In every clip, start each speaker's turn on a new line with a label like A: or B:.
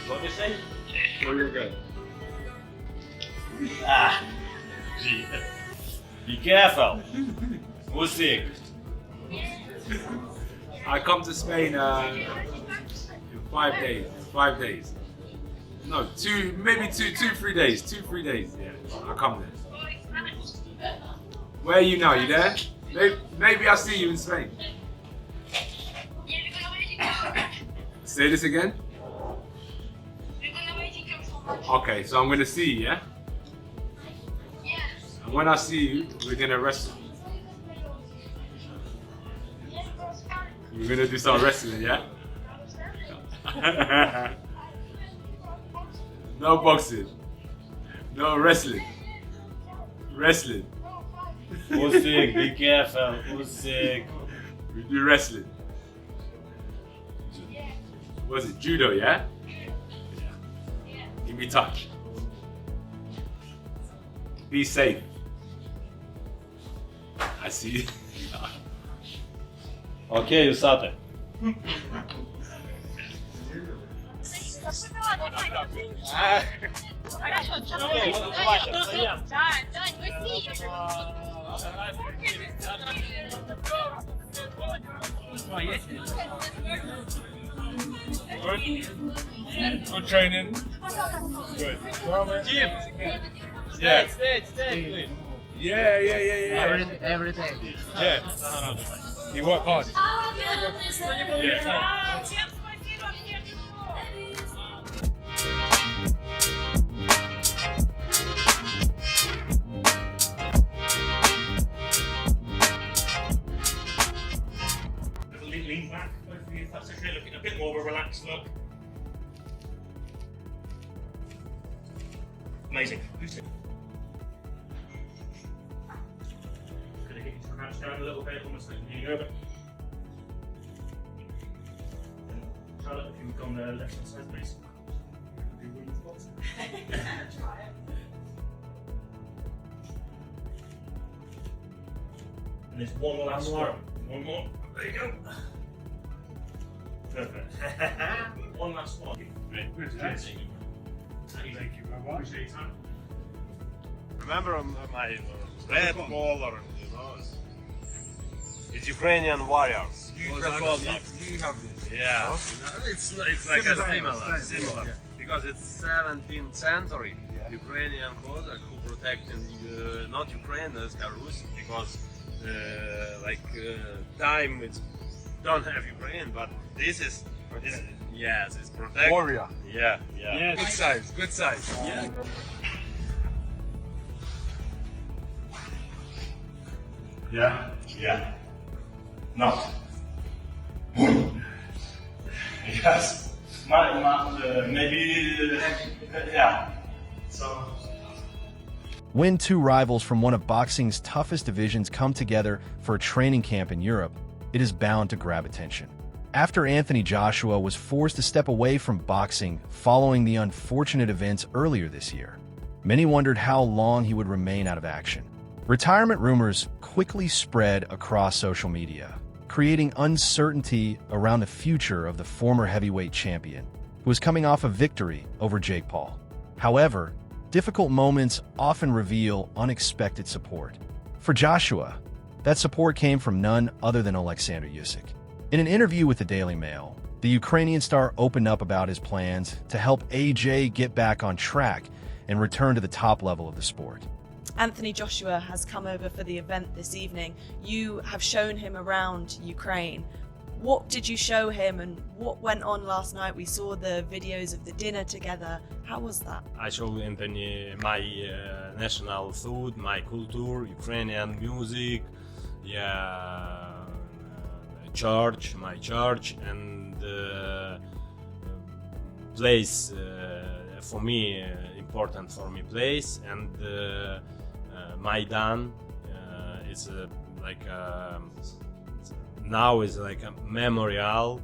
A: What do you say?
B: Where you going?
A: Ah, gee. Be careful. Usyk.
B: I come to Spain in 5 days. 5 days. No, maybe 3 days. 2-3 days. Yeah, I'll come there. Where are you now? You there? Maybe I'll see you in Spain. Say this again? Okay, so I'm gonna see you, yeah? And when I see you, we're gonna wrestle. We're gonna do some wrestling, yeah? No boxing. No wrestling. Wrestling.
A: Usyk, be careful. Usyk.
B: We do wrestling. What is it? Judo, yeah? Give me touch. Be safe. I see you.
A: Okay, you started.
B: Good training. Good.
C: Jim.
B: Yeah.
C: Stay.
B: Yeah.
C: Everything.
B: Yeah. You work hard.
D: Lean back, both of you, if that's okay. Looking a bit more of a relaxed look. Amazing. Usyk. Gonna get you to crouch down a little bit, almost like leaning over. Charlotte, if you would go on the left hand side, please. Do women's boxing. And there's one last one. One more. There you go. Perfect. One last one. Great. Thank you very much. Appreciate your time.
E: Remember my red collar, you know, it's Ukrainian warriors. You have this. Yeah, it's like a similar, because it's 17th century Ukrainian Cossack who protected not Ukrainians, Rus, because time it's don't have Ukraine, but this yes, it's protect.
B: Warrior.
E: Yeah.
A: Yes.
B: Good size.
E: Yeah.
D: Yeah. No. Yes. Maybe. Yeah. So.
F: When two rivals from one of boxing's toughest divisions come together for a training camp in Europe, it is bound to grab attention. After Anthony Joshua was forced to step away from boxing following the unfortunate events earlier this year, many wondered how long he would remain out of action. Retirement rumors quickly spread across social media, creating uncertainty around the future of the former heavyweight champion, who was coming off a victory over Jake Paul. However, difficult moments often reveal unexpected support. For Joshua, that support came from none other than Oleksandr Usyk. In an interview with the Daily Mail, the Ukrainian star opened up about his plans to help AJ get back on track and return to the top level of the sport.
G: Anthony Joshua has come over for the event this evening. You have shown him around Ukraine. What did you show him and what went on last night? We saw the videos of the dinner together. How was that?
E: I showed Anthony my national food, my culture, Ukrainian music, my church, and place for me, important for me place, and Maidan is now is like a memorial,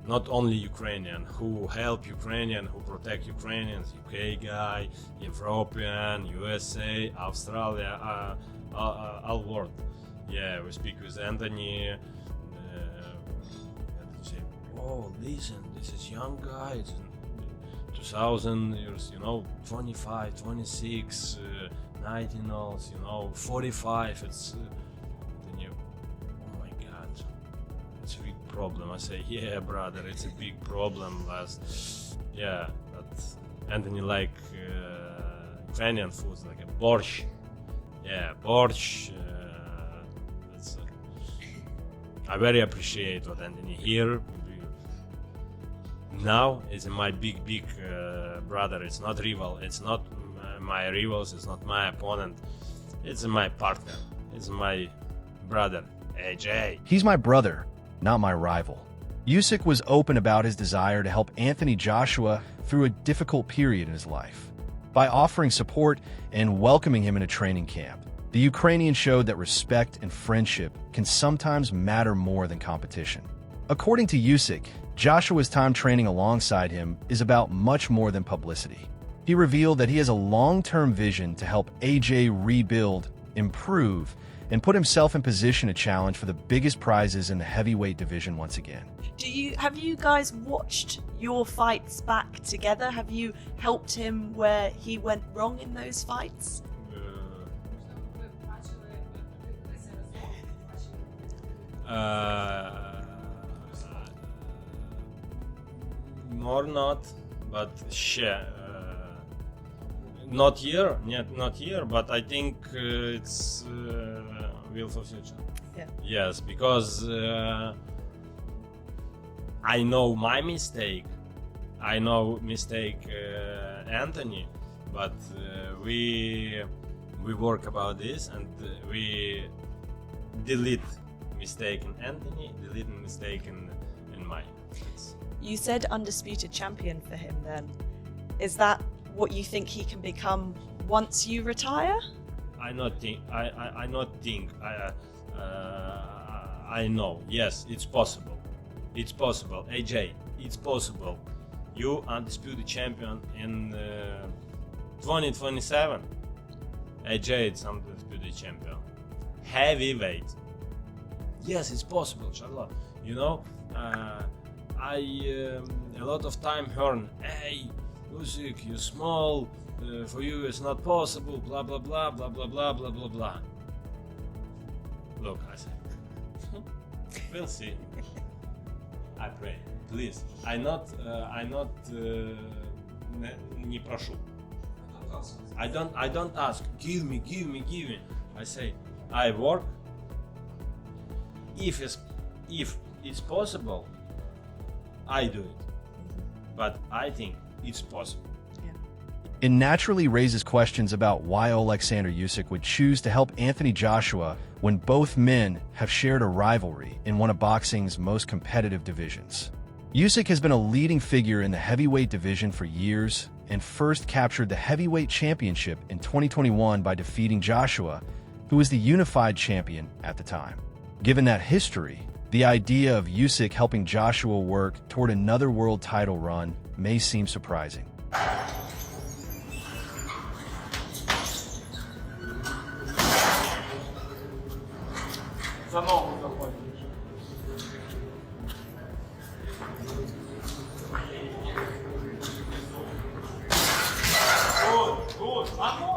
E: not only Ukrainian, who help Ukrainian, who protect Ukrainians, UK guy, European, USA, Australia, all world. We speak with Anthony.
A: oh, listen, this is young guy, it's 2000 years, 25, 26, 19-year-olds, 45, it's, then you, oh my God, it's a big problem. I say, yeah, brother, it's a big problem. Yeah, but Anthony like Ukrainian food, like a borscht. Yeah, borscht. I very appreciate what Anthony here. Now it's my big brother. It's not rival. It's not my rivals. It's not my opponent. It's my partner. It's my brother, AJ.
F: He's my brother, not my rival. Usyk was open about his desire to help Anthony Joshua through a difficult period in his life. By offering support and welcoming him in a training camp, the Ukrainian showed that respect and friendship can sometimes matter more than competition. According to Usyk, Joshua's time training alongside him is about much more than publicity. He revealed that he has a long-term vision to help AJ rebuild, improve, and put himself in position to challenge for the biggest prizes in the heavyweight division once again.
G: Have you guys watched your fights back together? Have you helped him where he went wrong in those fights?
A: More not, but not here, but I think it's will for future.
G: Yeah.
A: Yes, because I know my mistake. I know mistake Anthony, but we work about this and we delete mistake in Anthony, delete mistake in mine.
G: You said undisputed champion for him then. Is that what you think he can become once you retire? I
A: know. Yes, it's possible. It's possible. AJ, it's possible. You undisputed champion in 2027. AJ is undisputed champion. Heavyweight. Yes, it's possible, Charlotte. I a lot of time heard, hey, Usyk, you're small, for you it's not possible, blah blah blah blah blah blah blah blah blah. Look, I say, we'll see. I pray, please. I not не прошу. I don't ask. Give me. I say, I work. If it's possible, I do it. But I think it's possible.
G: Yeah.
F: It naturally raises questions about why Oleksandr Usyk would choose to help Anthony Joshua when both men have shared a rivalry in one of boxing's most competitive divisions. Usyk has been a leading figure in the heavyweight division for years and first captured the heavyweight championship in 2021 by defeating Joshua, who was the unified champion at the time. Given that history, the idea of Usyk helping Joshua work toward another world title run may seem surprising.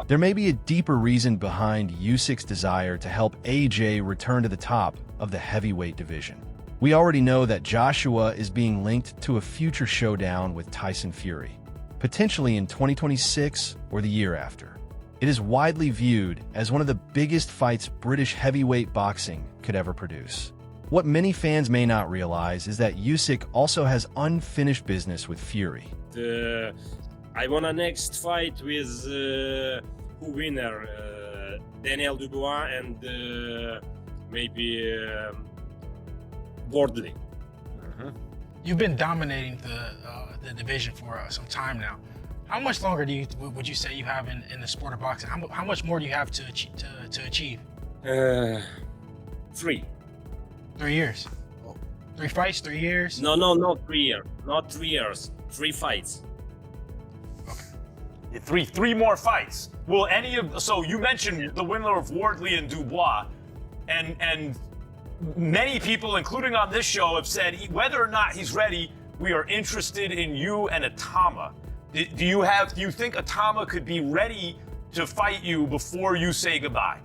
F: There may be a deeper reason behind Usyk's desire to help AJ return to the top of the heavyweight division. We already know that Joshua is being linked to a future showdown with Tyson Fury, potentially in 2026 or the year after. It is widely viewed as one of the biggest fights British heavyweight boxing could ever produce. What many fans may not realize is that Usyk also has unfinished business with Fury.
A: I want a next fight with who winner, Daniel Dubois and maybe Wardley.
D: You've been dominating the division for some time now. How much longer would you say you have in the sport of boxing? How much more do you have to achieve?
A: 3.
D: 3 years. 3 fights, 3 years?
A: No, 3 years. Not 3 years. 3 fights.
C: Three more fights. Will any of so you mentioned the winner of Wardley and Dubois, and Many people, including on this show, have said whether or not he's ready, we are interested in you and Atama. Do you think Atama could be ready to fight you before you say goodbye?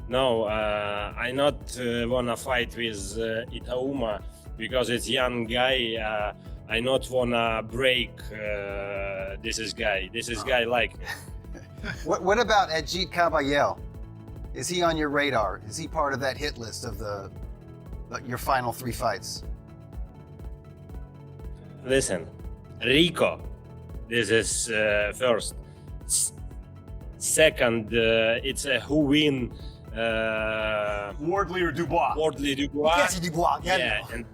E: No, I not wanna fight with Itauma because it's young guy. I not wanna break this guy. This is guy like.
H: What about Ajit Kabayel? Is he on your radar? Is he part of that hit list of your final 3 fights?
E: Listen, Rico, this is first. Second, it's a who win.
C: Wardley or Dubois?
E: Wardley Dubois.
H: Yes, Dubois.
E: Yeah, and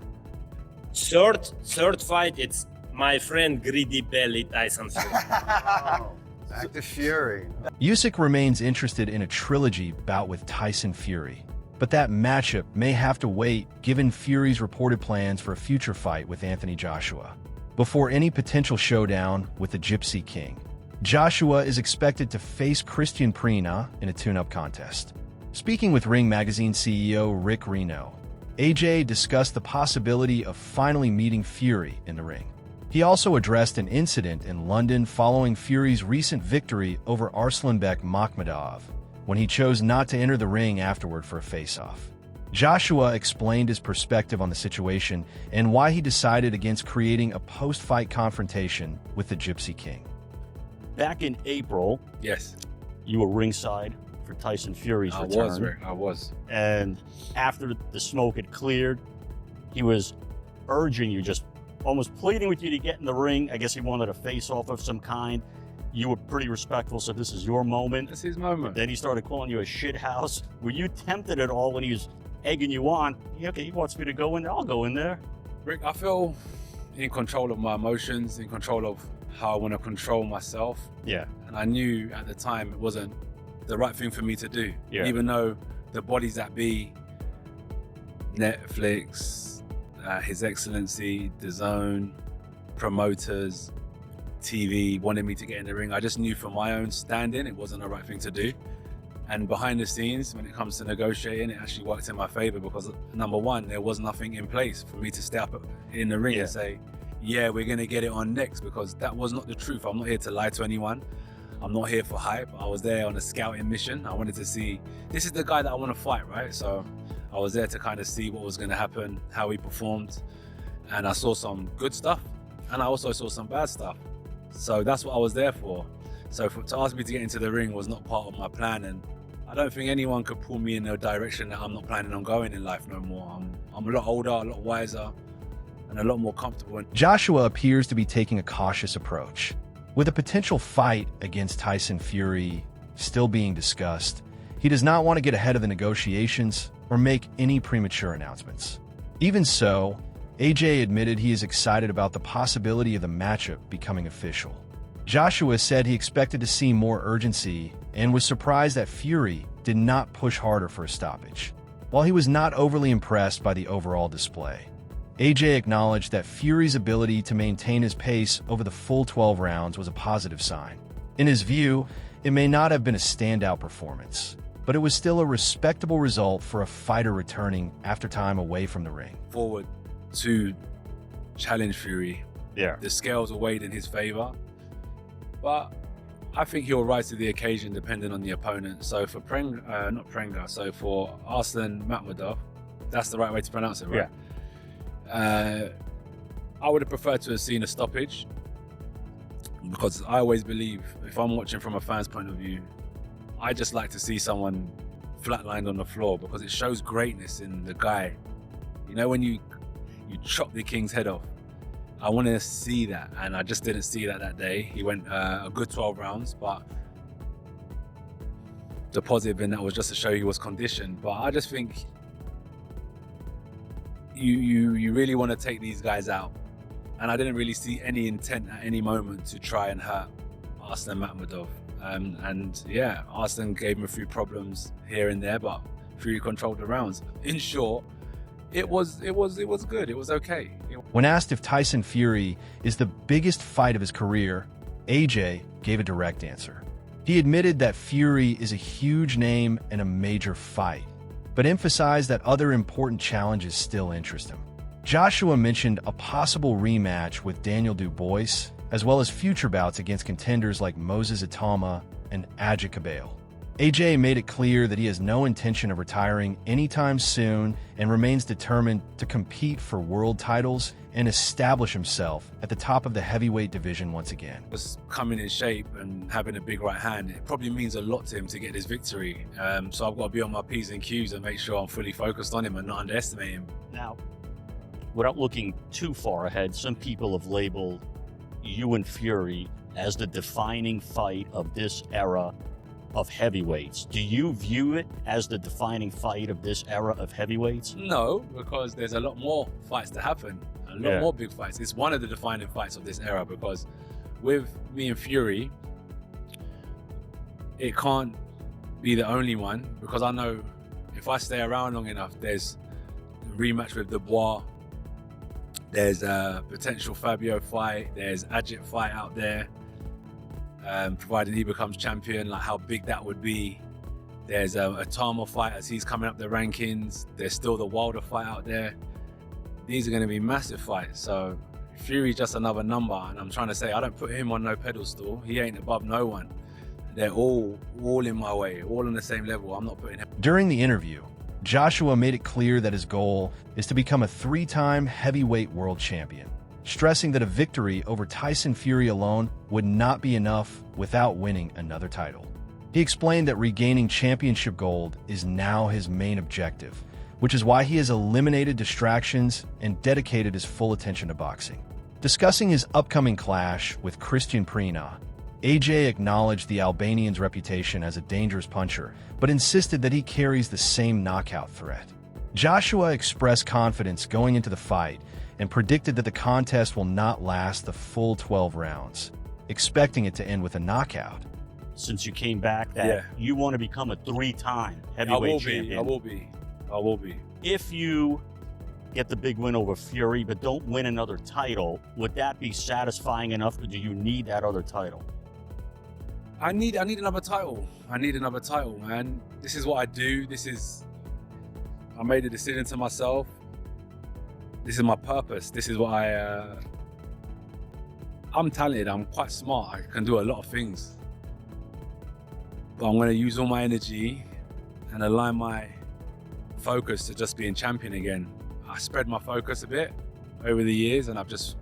E: third fight, it's my friend Greedy Belly Tyson.
H: Back to Fury.
F: Usyk remains interested in a trilogy bout with Tyson Fury, but that matchup may have to wait given Fury's reported plans for a future fight with Anthony Joshua. Before any potential showdown with the Gypsy King, Joshua is expected to face Christian Prina in a tune-up contest. Speaking with Ring Magazine CEO Rick Reno, AJ discussed the possibility of finally meeting Fury in the ring. He also addressed an incident in London following Fury's recent victory over Arslanbek Makhmudov, when he chose not to enter the ring afterward for a face-off. Joshua explained his perspective on the situation and why he decided against creating a post-fight confrontation with the Gypsy King.
I: Back in April,
B: Yes,
I: you were ringside for Tyson Fury's
B: I
I: return.
B: was, Rick. I was.
I: And after the smoke had cleared, he was urging you, just almost pleading with you to get in the ring. I guess he wanted a face-off of some kind. You were pretty respectful, so this is your moment.
B: That's his moment.
I: Then he started calling you a shit house. Were you tempted at all when he was egging you on? Yeah, okay, he wants me to go in there, I'll go in there.
B: Rick, I feel in control of my emotions, in control of how I want to control myself.
I: Yeah.
B: And I knew at the time it wasn't the right thing for me to do.
I: Yeah.
B: Even though the bodies that be, Netflix, His Excellency, DAZN, promoters, TV wanted me to get in the ring. I just knew from my own standing it wasn't the right thing to do. And behind the scenes, when it comes to negotiating, it actually worked in my favor because, number one, there was nothing in place for me to step up in the ring and say, yeah, we're going to get it on next, because that was not the truth. I'm not here to lie to anyone. I'm not here for hype. I was there on a scouting mission. I wanted to see, this is the guy that I want to fight, right? So I was there to kind of see what was going to happen, how he performed. And I saw some good stuff, and I also saw some bad stuff. So that's what I was there for. So to ask me to get into the ring was not part of my plan, and I don't think anyone could pull me in a direction that I'm not planning on going in life no more. I'm a lot older, a lot wiser, and a lot more comfortable.
F: Joshua appears to be taking a cautious approach. With a potential fight against Tyson Fury still being discussed, he does not want to get ahead of the negotiations or make any premature announcements. Even so, AJ admitted he is excited about the possibility of the matchup becoming official. Joshua said he expected to see more urgency and was surprised that Fury did not push harder for a stoppage. While he was not overly impressed by the overall display, AJ acknowledged that Fury's ability to maintain his pace over the full 12 rounds was a positive sign. In his view, it may not have been a standout performance, but it was still a respectable result for a fighter returning after time away from the ring.
B: Forward to challenge Fury.
I: Yeah.
B: The scales are weighed in his favor, but I think he'll rise to the occasion depending on the opponent. So for so for Arslan Makhmudov, that's the right way to pronounce it, right?
I: Yeah.
B: I would have preferred to have seen a stoppage, because I always believe, if I'm watching from a fan's point of view, I just like to see someone flatlined on the floor, because it shows greatness in the guy. You know, when you chop the king's head off, I want to see that, and I just didn't see that day. He went a good 12 rounds, but the positive in that was just to show he was conditioned. But I just think you really want to take these guys out, and I didn't really see any intent at any moment to try and hurt Arslan Makhmudov. And yeah, Arslan gave him a few problems here and there, but Fury controlled the rounds. In short, it was good. It was okay.
F: When asked if Tyson Fury is the biggest fight of his career, AJ gave a direct answer. He admitted that Fury is a huge name and a major fight, but emphasized that other important challenges still interest him. Joshua mentioned a possible rematch with Daniel Dubois, as well as future bouts against contenders like Moses Itama and Aja Cabale. AJ made it clear that he has no intention of retiring anytime soon and remains determined to compete for world titles and establish himself at the top of the heavyweight division once again.
B: Just coming in shape and having a big right hand, it probably means a lot to him to get this victory. So I've got to be on my P's and Q's and make sure I'm fully focused on him and not underestimate him.
I: Now, without looking too far ahead, some people have labeled you and Fury as the defining fight of this era of heavyweights. Do you view it as the defining fight of this era of heavyweights?
B: No, because there's a lot more fights to happen, a lot more big fights. It's one of the defining fights of this era, because with me and Fury, it can't be the only one, because I know if I stay around long enough, there's a rematch with Dubois, there's a potential Fabio fight, there's Ajit fight out there, provided he becomes champion, like how big that would be. There's a Tama fight as he's coming up the rankings. There's still the Wilder fight out there. These are going to be massive fights. So Fury's just another number, and I'm trying to say I don't put him on no pedestal. He ain't above no one. They're all in my way, all on the same level. I'm not putting him.
F: During the interview, Joshua made it clear that his goal is to become a 3-time heavyweight world champion, stressing that a victory over Tyson Fury alone would not be enough without winning another title. He explained that regaining championship gold is now his main objective, which is why he has eliminated distractions and dedicated his full attention to boxing. Discussing his upcoming clash with Christian Prina, AJ acknowledged the Albanian's reputation as a dangerous puncher, but insisted that he carries the same knockout threat. Joshua expressed confidence going into the fight and predicted that the contest will not last the full 12 rounds, expecting it to end with a knockout.
I: Since you came back, that you want to become a 3-time heavyweight champion.
B: I will be.
I: If you get the big win over Fury, but don't win another title, would that be satisfying enough, or do you need that other title?
B: I need another title. I need another title, man. This is what I do. I made a decision to myself. This is my purpose. This is what I'm talented. I'm quite smart. I can do a lot of things. But I'm going to use all my energy and align my focus to just being champion again. I spread my focus a bit over the years, and I've just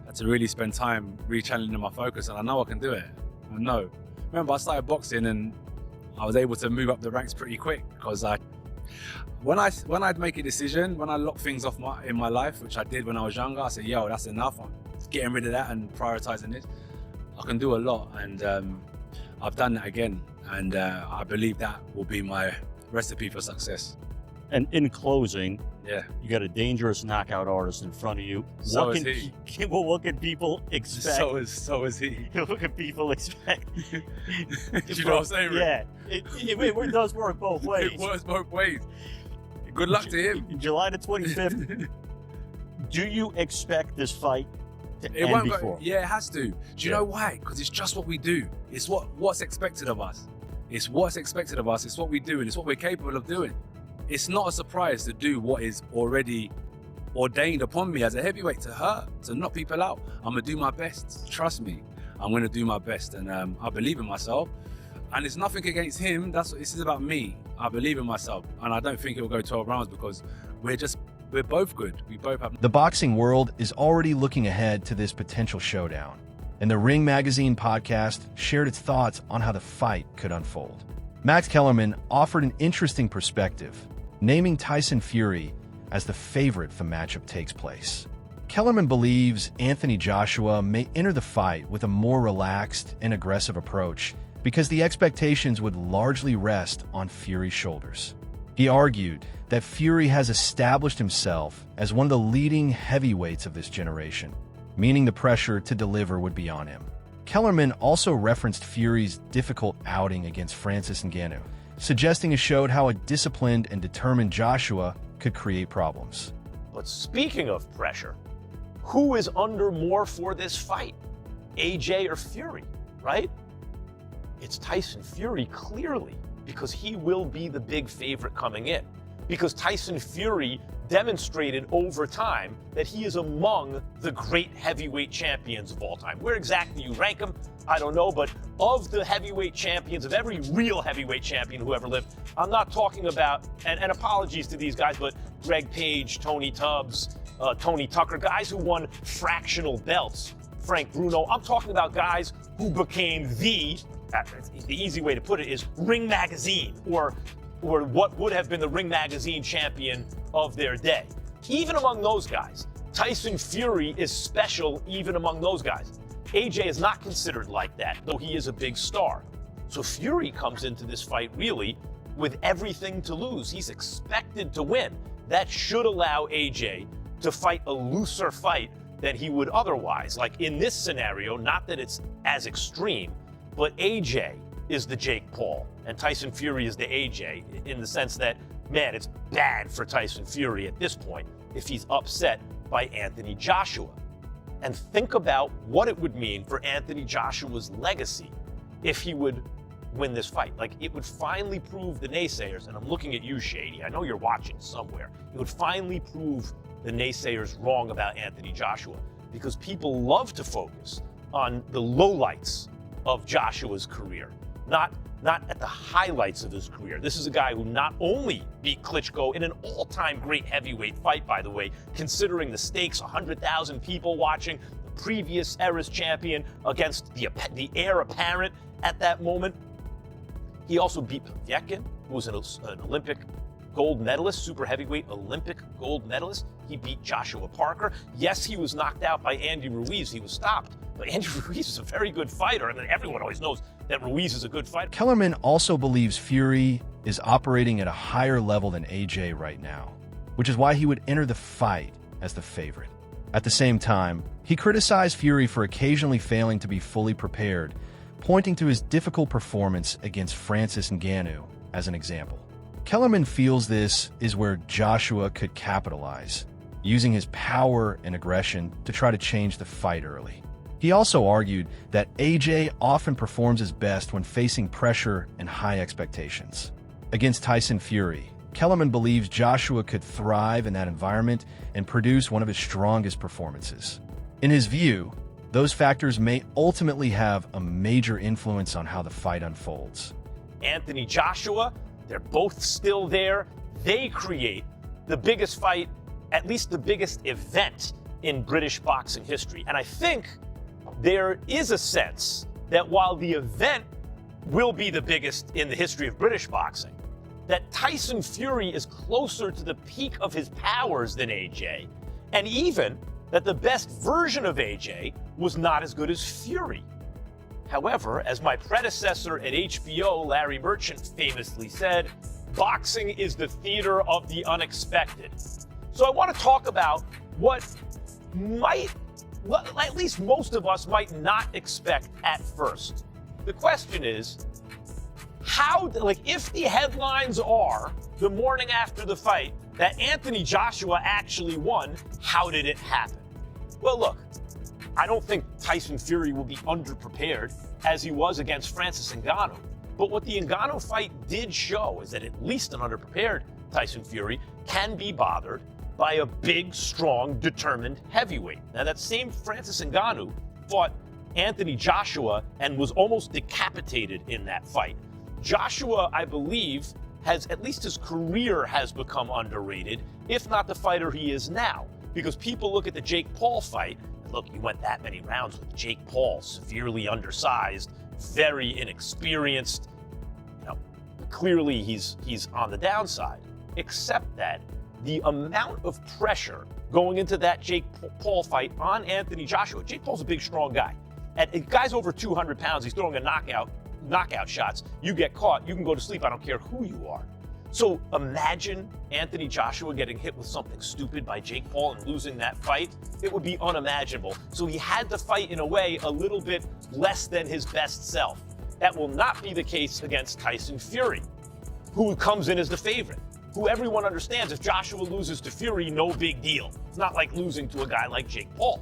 B: had to really spend time re-challenging my focus, and I know I can do it. I know. Remember, I started boxing and I was able to move up the ranks pretty quick, because when I'd make a decision, when I lock things off in my life, which I did when I was younger, I said, yo, that's enough. I'm getting rid of that and prioritizing this. I can do a lot, and I've done that again, and I believe that will be my recipe for success.
I: And in closing,
B: you
I: got a dangerous knockout artist in front of you.
B: So is he.
I: What can people expect?
B: So is he.
I: What can people expect?
B: You know what I'm saying, Rick?
I: Yeah, it does work both ways.
B: It works both ways. Good luck to him.
I: July the 25th. Do you expect this fight to
B: It
I: end
B: won't
I: before?
B: go. Yeah, it has to. Do you know why? Because it's just what we do. It's what's expected of us. It's what's expected of us. It's what we do, and it's what we're capable of doing. It's not a surprise to do what is already ordained upon me as a heavyweight, to hurt, to knock people out. I'm gonna do my best. Trust me, I'm gonna do my best, and I believe in myself. And it's nothing against him. This is about me. I believe in myself, and I don't think it will go 12 rounds, because we're both good. We both have.
F: The boxing world is already looking ahead to this potential showdown, and the Ring Magazine podcast shared its thoughts on how the fight could unfold. Max Kellerman offered an interesting perspective, naming Tyson Fury as the favorite if the matchup takes place. Kellerman believes Anthony Joshua may enter the fight with a more relaxed and aggressive approach because the expectations would largely rest on Fury's shoulders. He argued that Fury has established himself as one of the leading heavyweights of this generation, meaning the pressure to deliver would be on him. Kellerman also referenced Fury's difficult outing against Francis Ngannou, suggesting it showed how a disciplined and determined Joshua could create problems.
C: But speaking of pressure, who is under more for this fight? AJ or Fury, right? It's Tyson Fury, clearly. because he will be the big favorite coming in. Because Tyson Fury demonstrated over time that he is among the great heavyweight champions of all time. Where exactly you rank him, I don't know, but of the heavyweight champions, of every real heavyweight champion who ever lived, I'm not talking about, and apologies to these guys, but Greg Page, Tony Tubbs, Tony Tucker, guys who won fractional belts, Frank Bruno. I'm talking about guys who became the easy way to put it is Ring Magazine, or what would have been the Ring Magazine champion of their day. Even among those guys, Tyson Fury is special even among those guys. AJ is not considered like that, though he is a big star. So Fury comes into this fight really with everything to lose. He's expected to win. That should allow AJ to fight a looser fight than he would otherwise. Like in this scenario, not that it's as extreme, but AJ is the Jake Paul and Tyson Fury is the AJ, in the sense that, man, it's bad for Tyson Fury at this point if he's upset by Anthony Joshua. And think about what it would mean for Anthony Joshua's legacy if he would win this fight. Like, it would finally prove the naysayers, and I'm looking at you, Shady, I know you're watching somewhere. It would finally prove the naysayers wrong about Anthony Joshua, because people love to focus on the lowlights of Joshua's career, not at the highlights of his career. This is a guy who not only beat Klitschko in an all-time great heavyweight fight, by the way, considering the stakes, 100,000 people watching, the previous era's champion against the heir apparent at that moment. He also beat Povetkin, who was an Olympic gold medalist, super heavyweight Olympic gold medalist. He beat Joshua Parker. Yes, he was knocked out by Andy Ruiz. He was stopped. But Andy Ruiz is a very good fighter, and everyone always knows that Ruiz is a good fighter.
F: Kellerman also believes Fury is operating at a higher level than AJ right now, which is why he would enter the fight as the favorite. At the same time, he criticized Fury for occasionally failing to be fully prepared, pointing to his difficult performance against Francis Ngannou as an example. Kellerman feels this is where Joshua could capitalize, using his power and aggression to try to change the fight early. He also argued that AJ often performs his best when facing pressure and high expectations. Against Tyson Fury, Kellerman believes Joshua could thrive in that environment and produce one of his strongest performances. In his view, those factors may ultimately have a major influence on how the fight unfolds.
C: Anthony Joshua, they're both still there. They create the biggest fight, at least the biggest event in British boxing history. And I think there is a sense that while the event will be the biggest in the history of British boxing, that Tyson Fury is closer to the peak of his powers than AJ, and even that the best version of AJ was not as good as Fury. However, as my predecessor at HBO, Larry Merchant, famously said, boxing is the theater of the unexpected. So I want to talk about what at least most of us might not expect at first. The question is, if the headlines are the morning after the fight that Anthony Joshua actually won, how did it happen? Well, look, I don't think Tyson Fury will be underprepared as he was against Francis Ngannou. But what the Ngannou fight did show is that at least an underprepared Tyson Fury can be bothered by a big, strong, determined heavyweight. Now, that same Francis Ngannou fought Anthony Joshua and was almost decapitated in that fight. Joshua, I believe, at least his career has become underrated, if not the fighter he is now. Because people look at the Jake Paul fight, and look, he went that many rounds with Jake Paul, severely undersized, very inexperienced. Clearly he's on the downside, except that the amount of pressure going into that Jake Paul fight on Anthony Joshua. Jake Paul's a big, strong guy. At guys over 200 pounds, he's throwing knockout shots. You get caught, you can go to sleep. I don't care who you are. So imagine Anthony Joshua getting hit with something stupid by Jake Paul and losing that fight. It would be unimaginable. So he had to fight in a way a little bit less than his best self. That will not be the case against Tyson Fury, who comes in as the favorite, who everyone understands if Joshua loses to Fury, no big deal. It's not like losing to a guy like Jake Paul.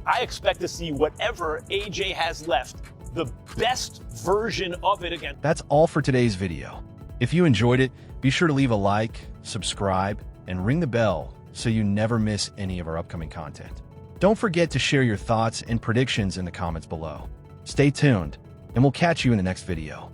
C: I expect to see whatever AJ has left, the best version of it again.
F: That's all for today's video. If you enjoyed it, be sure to leave a like, subscribe, and ring the bell so you never miss any of our upcoming content. Don't forget to share your thoughts and predictions in the comments below. Stay tuned, and we'll catch you in the next video.